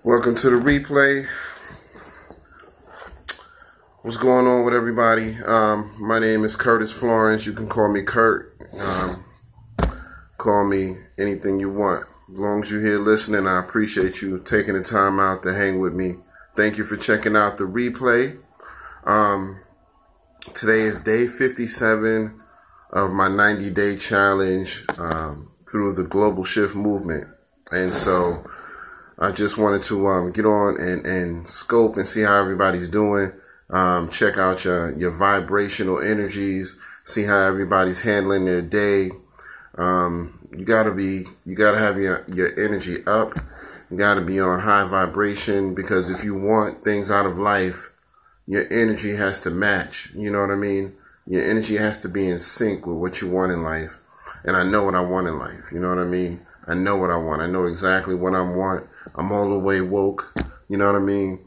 Welcome to the replay. What's going on with everybody? My name is Curtis Florence. You can call me Kurt. Call me anything you want. As long as you're here listening, I appreciate you taking the time out to hang with me. Thank you for checking out the replay. Today is day 57 of my 90-day challenge through the Global Shift movement. And so I just wanted to get on and scope and see how everybody's doing. Check out your vibrational energies. See how everybody's handling their day. You gotta have your energy up. You gotta be on high vibration, because if you want things out of life, your energy has to match. You know what I mean? Your energy has to be in sync with what you want in life. And I know what I want in life. You know what I mean? I know what I want. I know exactly what I want. I'm all the way woke. You know what I mean?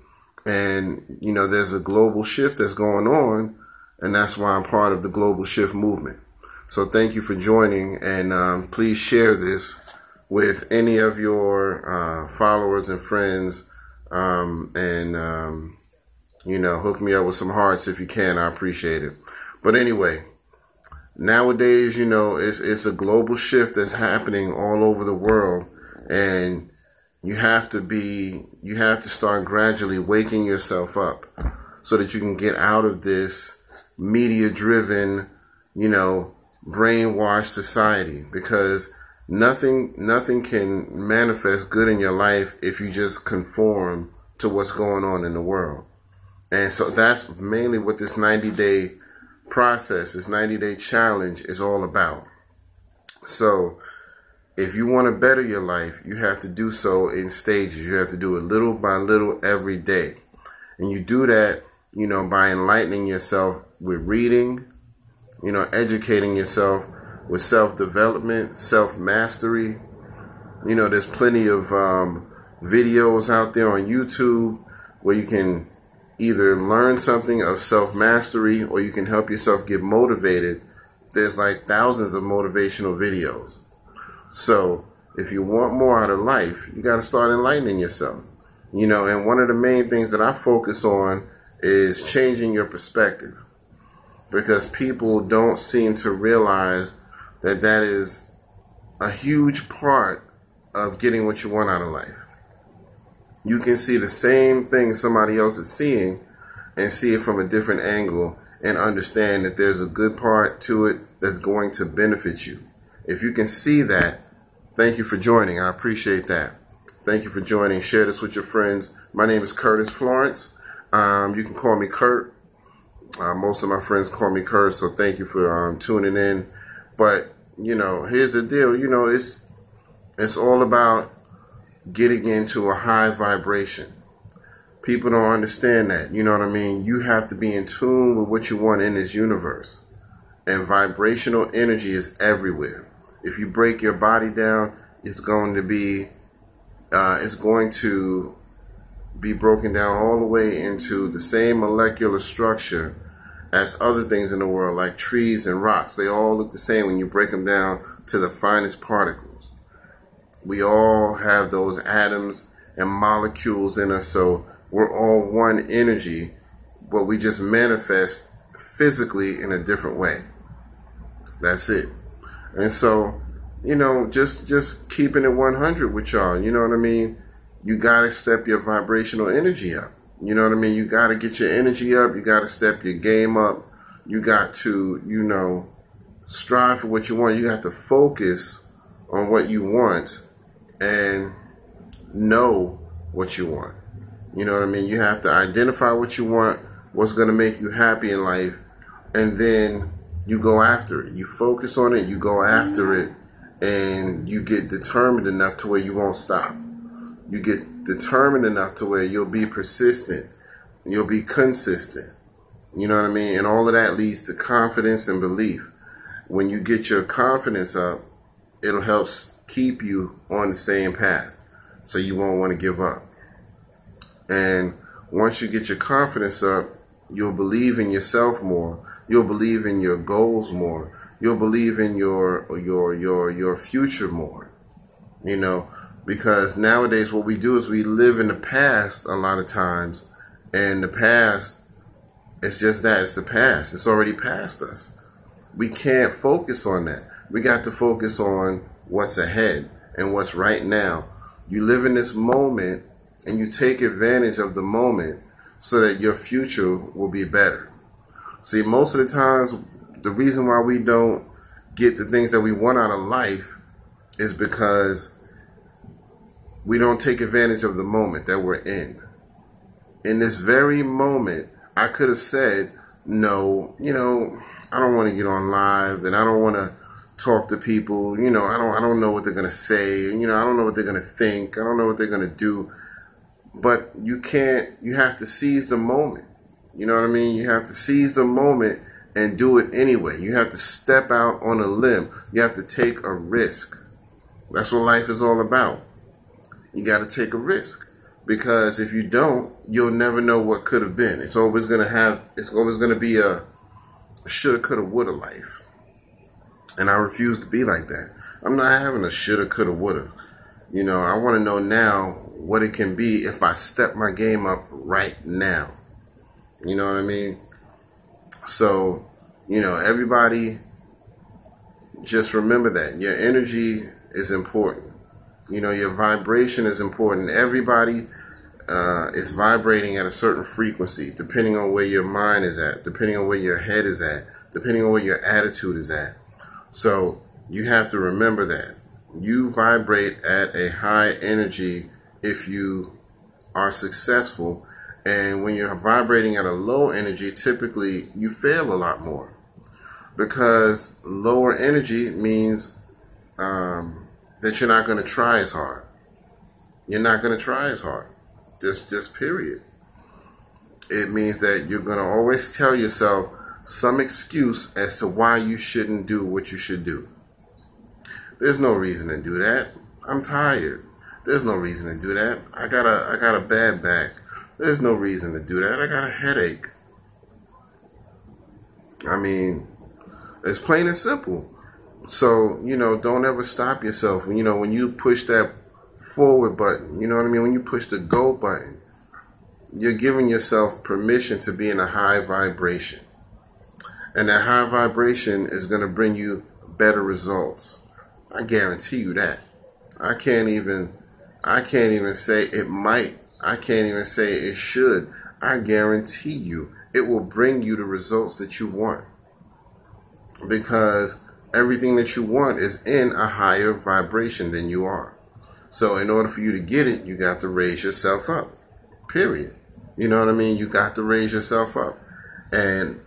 And, there's a global shift that's going on, and that's why I'm part of the Global Shift movement. So thank you for joining, and please share this with any of your followers and friends, and hook me up with some hearts if you can. I appreciate it. But anyway, nowadays, it's a global shift that's happening all over the world, and you have to start gradually waking yourself up so that you can get out of this media-driven, brainwashed society, because nothing can manifest good in your life if you just conform to what's going on in the world. And so that's mainly what this 90-day process, this 90-day challenge is all about. So if you want to better your life, you have to do so in stages. You have to do it little by little every day. And you do that, by enlightening yourself with reading, educating yourself with self-development, self-mastery. There's plenty of videos out there on YouTube where you can either learn something of self-mastery or you can help yourself get motivated. There's like thousands of motivational videos. So if you want more out of life, you got to start enlightening yourself. And one of the main things that I focus on is changing your perspective, because people don't seem to realize that that is a huge part of getting what you want out of life. You can see the same thing somebody else is seeing and see it from a different angle and understand that there's a good part to it that's going to benefit you. If you can see that, thank you for joining. I appreciate that. Thank you for joining. Share this with your friends. My name is Curtis Florence. You can call me Kurt. Most of my friends call me Kurt, so thank you for tuning in. But, here's the deal. It's all about getting into a high vibration. People don't understand that. You know what I mean? You have to be in tune with what you want in this universe. And vibrational energy is everywhere. If you break your body down, it's going to be broken down all the way into the same molecular structure as other things in the world, like trees and rocks. They all look the same when you break them down to the finest particles. We all have those atoms and molecules in us, so we're all one energy, but we just manifest physically in a different way. That's it. And so, just keeping it 100 with y'all, you know what I mean? You got to step your vibrational energy up. You know what I mean? You got to get your energy up. You got to step your game up. You got to, strive for what you want. You have to focus on what you want and know what you want. You know what I mean? You have to identify what you want, what's going to make you happy in life, and then you go after it. You focus on it, you go after it, and you get determined enough to where you won't stop. You get determined enough to where you'll be persistent. You'll be consistent. You know what I mean? And all of that leads to confidence and belief. When you get your confidence up, it'll help keep you on the same path, so you won't want to give up. And once you get your confidence up, you'll believe in yourself more. You'll believe in your goals more. You'll believe in your future more. Because nowadays what we do is we live in the past a lot of times, and the past, it's just that, it's the past. It's already past us. We can't focus on that. We got to focus on what's ahead and what's right now. You live in this moment and you take advantage of the moment so that your future will be better. See, most of the times, the reason why we don't get the things that we want out of life is because we don't take advantage of the moment that we're in. In this very moment, I could have said, no, I don't want to get on live, and I don't want to talk to people. I don't know what they're going to say. I don't know what they're going to think. I don't know what they're going to do. But you have to seize the moment. You know what I mean? You have to seize the moment and do it anyway. You have to step out on a limb. You have to take a risk. That's what life is all about. You got to take a risk. Because if you don't, you'll never know what could have been. It's always going to be a shoulda, coulda, woulda life. And I refuse to be like that. I'm not having a shoulda, coulda, woulda. I want to know now what it can be if I step my game up right now. You know what I mean? So, everybody just remember that. Your energy is important. Your vibration is important. Everybody is vibrating at a certain frequency, depending on where your mind is at, depending on where your head is at, depending on where your attitude is at. So you have to remember that. You vibrate at a high energy if you are successful. And when you're vibrating at a low energy, typically you fail a lot more. Because lower energy means that you're not going to try as hard. You're not going to try as hard. Just period. It means that you're going to always tell yourself some excuse as to why you shouldn't do what you should do. There's no reason to do that. I'm tired. There's no reason to do that. I got a bad back. There's no reason to do that. I got a headache. I mean, it's plain and simple. So, don't ever stop yourself. When you push that forward button, you know what I mean? When you push the go button, you're giving yourself permission to be in a high vibration. And that high vibration is going to bring you better results. I guarantee you that. I can't even say it might. I can't even say it should. I guarantee you it will bring you the results that you want. Because everything that you want is in a higher vibration than you are. So in order for you to get it, you got to raise yourself up. Period. You know what I mean? You got to raise yourself up. And,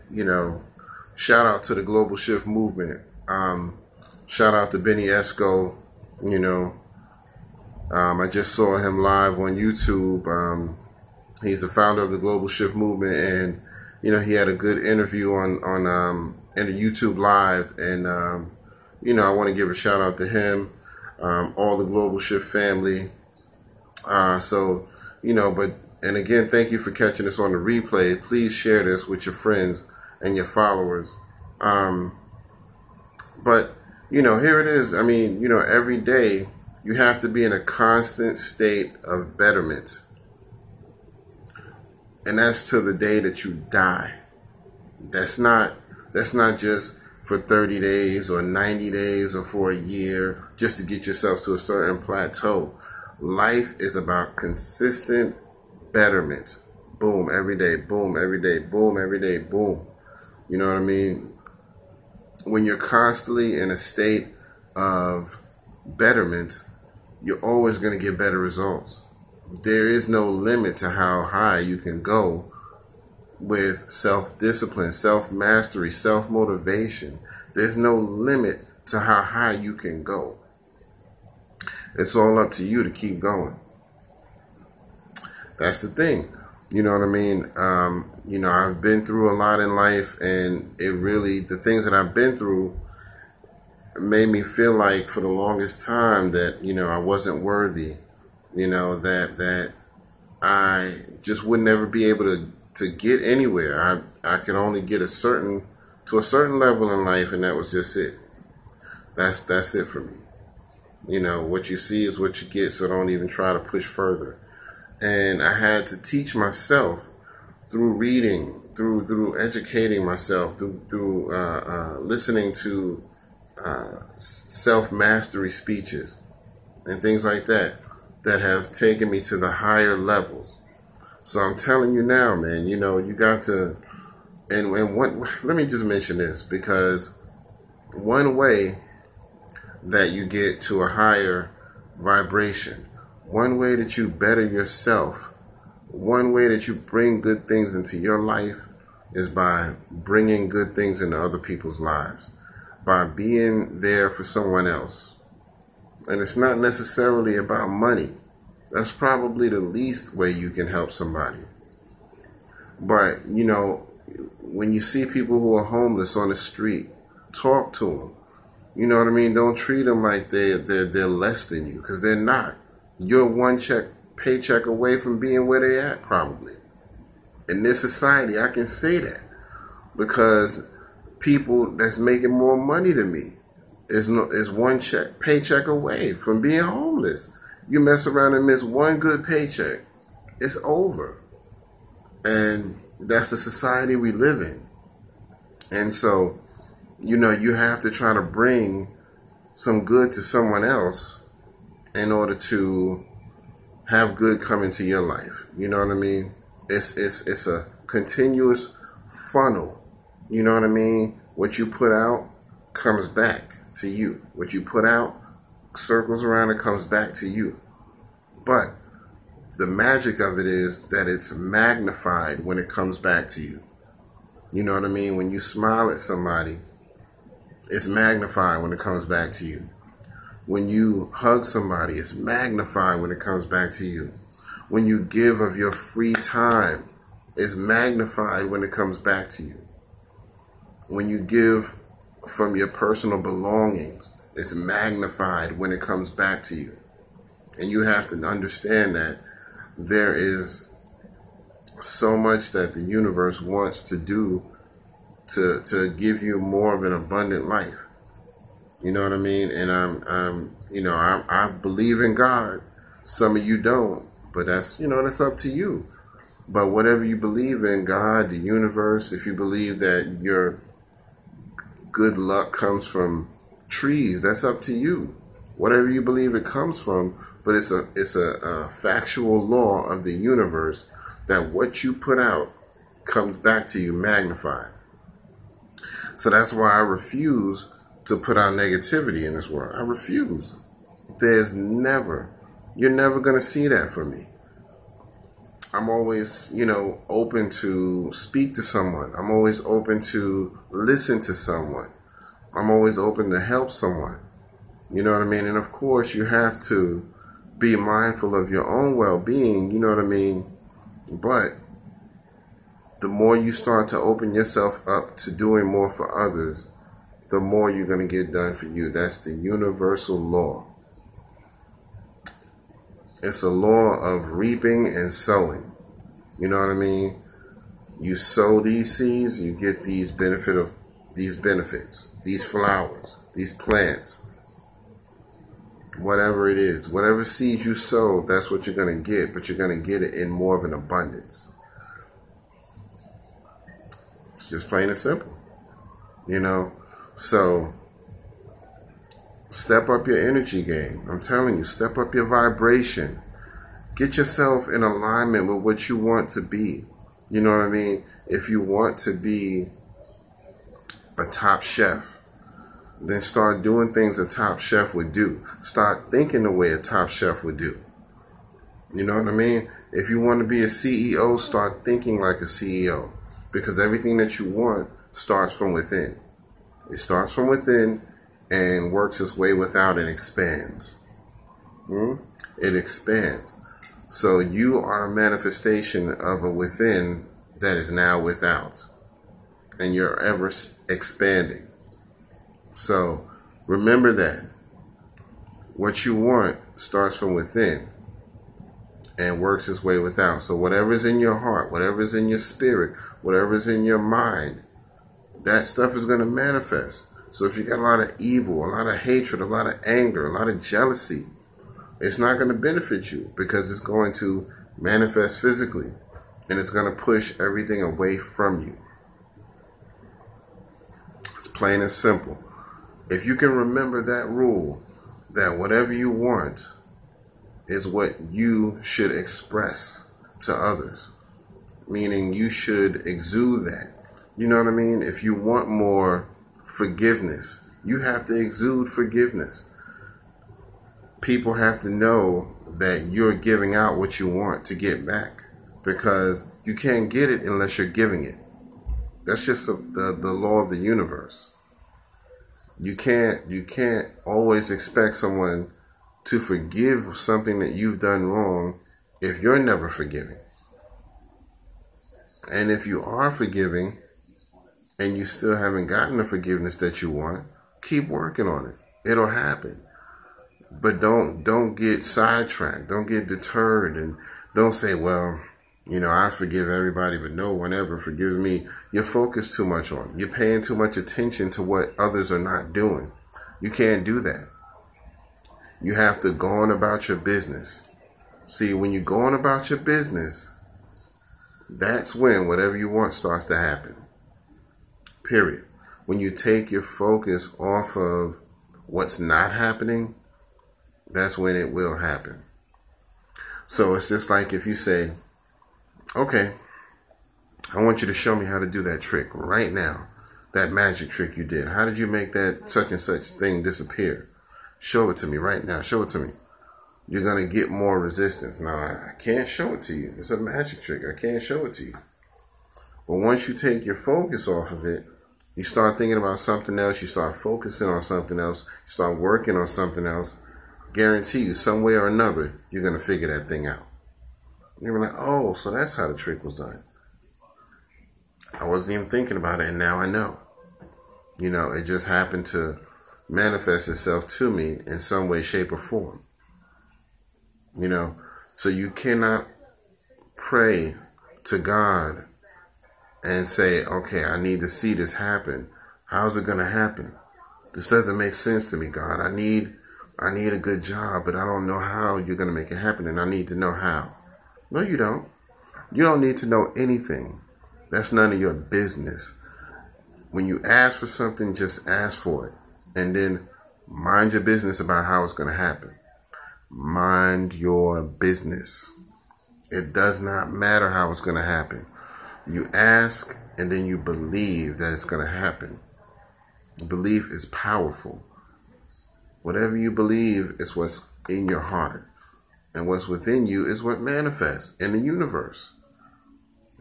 shout out to the Global Shift Movement. Shout out to Benny Esco. I just saw him live on YouTube. He's the founder of the Global Shift Movement, and he had a good interview on in a YouTube live, and I want to give a shout out to him, all the Global Shift family. And again, thank you for catching us on the replay. Please share this with your friends and your followers. But here it is. I mean, every day you have to be in a constant state of betterment. And that's to the day that you die. That's not just for 30 days or 90 days or for a year just to get yourself to a certain plateau. Life is about consistent betterment. Boom, every day. Boom, every day. Boom, every day. Boom. You know what I mean? When you're constantly in a state of betterment, you're always going to get better results. There is no limit to how high you can go with self-discipline, self-mastery, self-motivation. There's no limit to how high you can go. It's all up to you to keep going. That's the thing. You know what I mean? I've been through a lot in life, and the things that I've been through made me feel like for the longest time that, I wasn't worthy, that I just would never be able to get anywhere. I could only get to a certain level in life, and that was just it. That's it for me. You know, what you see is what you get, so don't even try to push further. And I had to teach myself through reading, through educating myself, through listening to self-mastery speeches and things like that have taken me to the higher levels. So I'm telling you now, man, you know, you got to, and let me just mention this, because one way that you get to a higher vibration, one way that you better yourself, one way that you bring good things into your life is by bringing good things into other people's lives, by being there for someone else. And it's not necessarily about money. That's probably the least way you can help somebody. But, you know, when you see people who are homeless on the street, talk to them. You know what I mean? Don't treat them like they're less than you, because they're not. You're one paycheck away from being where they at, probably. In this society, I can say that, because people that's making more money than me is one paycheck away from being homeless. You mess around and miss one good paycheck, it's over. And that's the society we live in. And so, you know, you have to try to bring some good to someone else in order to have good come into your life. You know what I mean? It's a continuous funnel. You know what I mean? What you put out comes back to you. What you put out circles around and comes back to you. But the magic of it is that it's magnified when it comes back to you. You know what I mean? When you smile at somebody, it's magnified when it comes back to you. When you hug somebody, it's magnified when it comes back to you. When you give of your free time, it's magnified when it comes back to you. When you give from your personal belongings, it's magnified when it comes back to you. And you have to understand that there is so much that the universe wants to do to give you more of an abundant life. You know what I mean? And I believe in God. Some of you don't, but that's up to you. But whatever you believe in, God, the universe, if you believe that your good luck comes from trees, that's up to you. Whatever you believe it comes from, but it's a factual law of the universe that what you put out comes back to you magnified. So that's why I refuse to put out negativity in this world. I refuse. You're never going to see that from me. I'm always, open to speak to someone. I'm always open to listen to someone. I'm always open to help someone. You know what I mean? And of course, you have to be mindful of your own well-being, you know what I mean? But the more you start to open yourself up to doing more for others, the more you're going to get done for you. That's the universal law. It's a law of reaping and sowing. You know what I mean? You sow these seeds, you get these benefits, these flowers, these plants, whatever it is. Whatever seeds you sow, that's what you're going to get, but you're going to get it in more of an abundance. It's just plain and simple. So step up your energy game. I'm telling you, step up your vibration. Get yourself in alignment with what you want to be. You know what I mean? If you want to be a top chef, then start doing things a top chef would do. Start thinking the way a top chef would do. You know what I mean? If you want to be a CEO, start thinking like a CEO. Because everything that you want starts from within. It starts from within and works its way without and expands. It expands. So you are a manifestation of a within that is now without. And you're ever expanding. So remember that. What you want starts from within and works its way without. So whatever's in your heart, whatever's in your spirit, whatever's in your mind, that stuff is going to manifest. So if you got a lot of evil, a lot of hatred, a lot of anger, a lot of jealousy, it's not going to benefit you because it's going to manifest physically and it's going to push everything away from you. It's plain and simple. If you can remember that rule, that whatever you want is what you should express to others, meaning you should exude that. You know what I mean? If you want more forgiveness, you have to exude forgiveness. People have to know that you're giving out what you want to get back, because you can't get it unless you're giving it. That's just the law of the universe. You can't always expect someone to forgive something that you've done wrong if you're never forgiving. And if you are forgiving and you still haven't gotten the forgiveness that you want, keep working on it. It'll happen. But don't get sidetracked. Don't get deterred, and don't say, well, I forgive everybody, but no one ever forgives me. You're focused too much on it. You're paying too much attention to what others are not doing. You can't do that. You have to go on about your business. See, when you go on about your business, that's when whatever you want starts to happen. Period. When you take your focus off of what's not happening, that's when it will happen. So it's just like if you say, okay, I want you to show me how to do that trick right now. That magic trick you did. How did you make that such and such thing disappear? Show it to me right now. Show it to me. You're going to get more resistance. No, I can't show it to you. It's a magic trick. I can't show it to you. But once you take your focus off of it, you start thinking about something else. You start focusing on something else. You start working on something else. Guarantee you, some way or another, you're going to figure that thing out. You're like, oh, so that's how the trick was done. I wasn't even thinking about it, and now I know. It just happened to manifest itself to me in some way, shape, or form. So you cannot pray to God and say, okay, I need to see this happen. How's it going to happen? This doesn't make sense to me, God. I need a good job, but I don't know how you're going to make it happen, and I need to know how. No, you don't. You don't need to know anything. That's none of your business. When you ask for something, just ask for it. And then mind your business about how it's going to happen. Mind your business. It does not matter how it's going to happen. You ask, and then you believe that it's going to happen. Belief is powerful. Whatever you believe is what's in your heart. And what's within you is what manifests in the universe.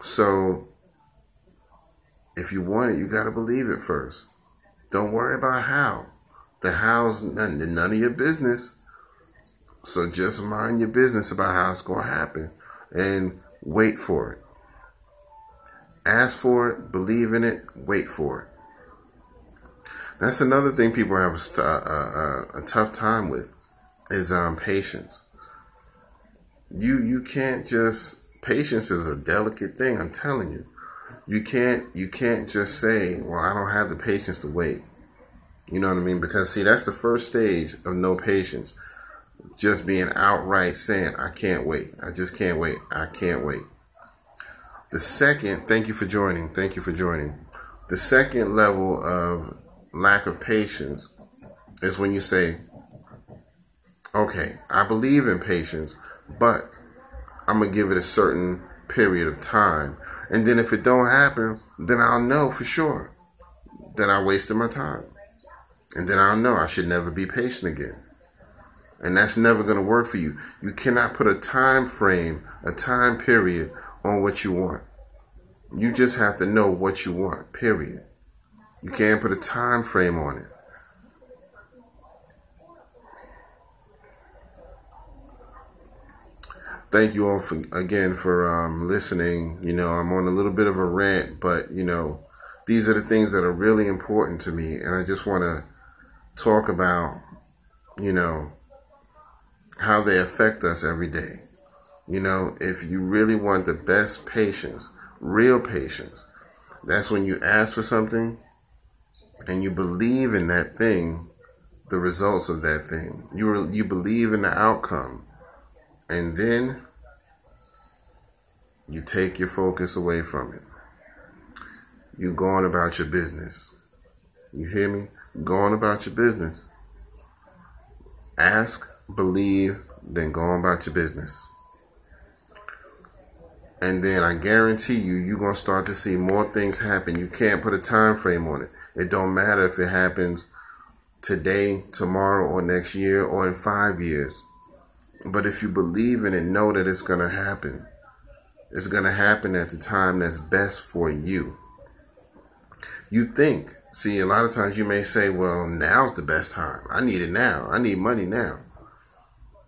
So, if you want it, you got to believe it first. Don't worry about how. The how's none of your business. So just mind your business about how it's going to happen. And wait for it. Ask for it, believe in it, wait for it. That's another thing people have a tough time with is patience. You can't just, patience is a delicate thing, I'm telling you. You can't just say, well, I don't have the patience to wait. You know what I mean? Because see, that's the first stage of no patience. Just being outright saying, I can't wait. I just can't wait. I can't wait. The second, thank you for joining. The second level of lack of patience is when you say, okay, I believe in patience, but I'm going to give it a certain period of time. And then if it don't happen, then I'll know for sure that I wasted my time. And then I'll know I should never be patient again. And that's never going to work for you. You cannot put a time frame, a time period on what you want. You just have to know what you want, period. You can't put a time frame on it. Thank you all for listening. I'm on a little bit of a rant, but, these are the things that are really important to me. And I just want to talk about, how they affect us every day. If you really want the best patience, real patience, that's when you ask for something and you believe in that thing, the results of that thing. You believe in the outcome. And then you take your focus away from it. You go on about your business. You hear me? Go on about your business. Ask, believe, then go on about your business. And then I guarantee you, you're going to start to see more things happen. You can't put a time frame on it. It don't matter if it happens today, tomorrow, or next year, or in 5 years. But if you believe in it, know that it's going to happen. It's going to happen at the time that's best for you. You think. See, a lot of times you may say, well, now's the best time. I need it now. I need money now.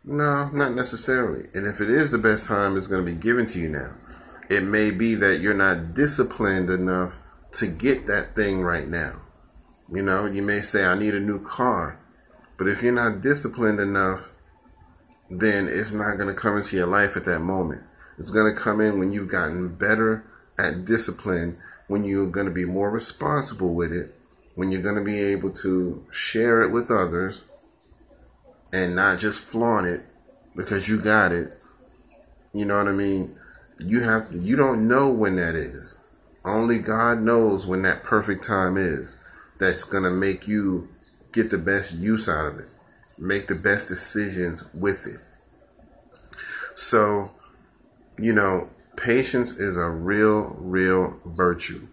No, not necessarily. And if it is the best time, it's going to be given to you now. It may be that you're not disciplined enough to get that thing right now. You know, you may say, I need a new car. But if you're not disciplined enough, then it's not going to come into your life at that moment. It's going to come in when you've gotten better at discipline, when you're going to be more responsible with it, when you're going to be able to share it with others and not just flaunt it because you got it. You know what I mean? You don't know when that is. Only God knows when that perfect time is. That's going to make you get the best use out of it. Make the best decisions with it. So, you know, patience is a real virtue.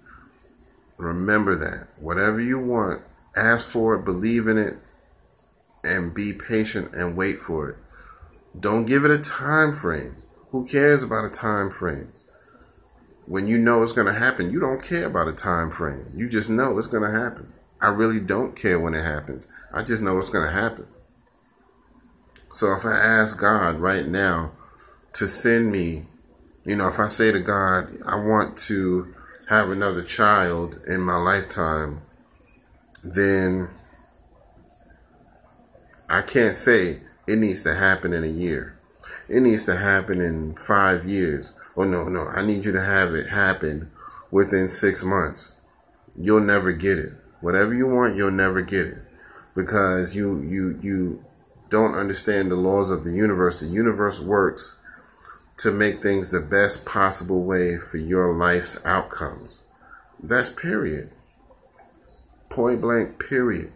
Remember that. Whatever you want, ask for it, believe in it, and be patient and wait for it. Don't give it a time frame. Who cares about a time frame? When you know it's going to happen, you don't care about a time frame. You just know it's going to happen. I really don't care when it happens. I just know it's going to happen. So if I ask God right now to send me, you know, if I say to God, I want to have another child in my lifetime, then I can't say it needs to happen in a year. It needs to happen in 5 years. Oh, no, I need you to have it happen within 6 months. You'll never get it. Whatever you want, you'll never get it. Because you don't understand the laws of the universe. The universe works to make things the best possible way for your life's outcomes. That's period. Point blank, period.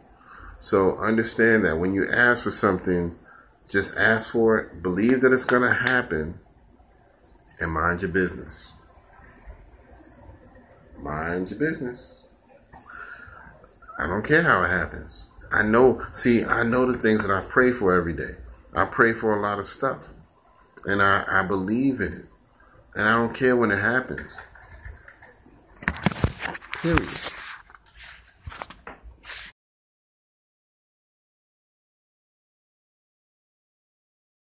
So understand that when you ask for something, just ask for it, believe that it's going to happen, and mind your business. Mind your business. I don't care how it happens. I know the things that I pray for every day. I pray for a lot of stuff. And I believe in it. And I don't care when it happens. Period.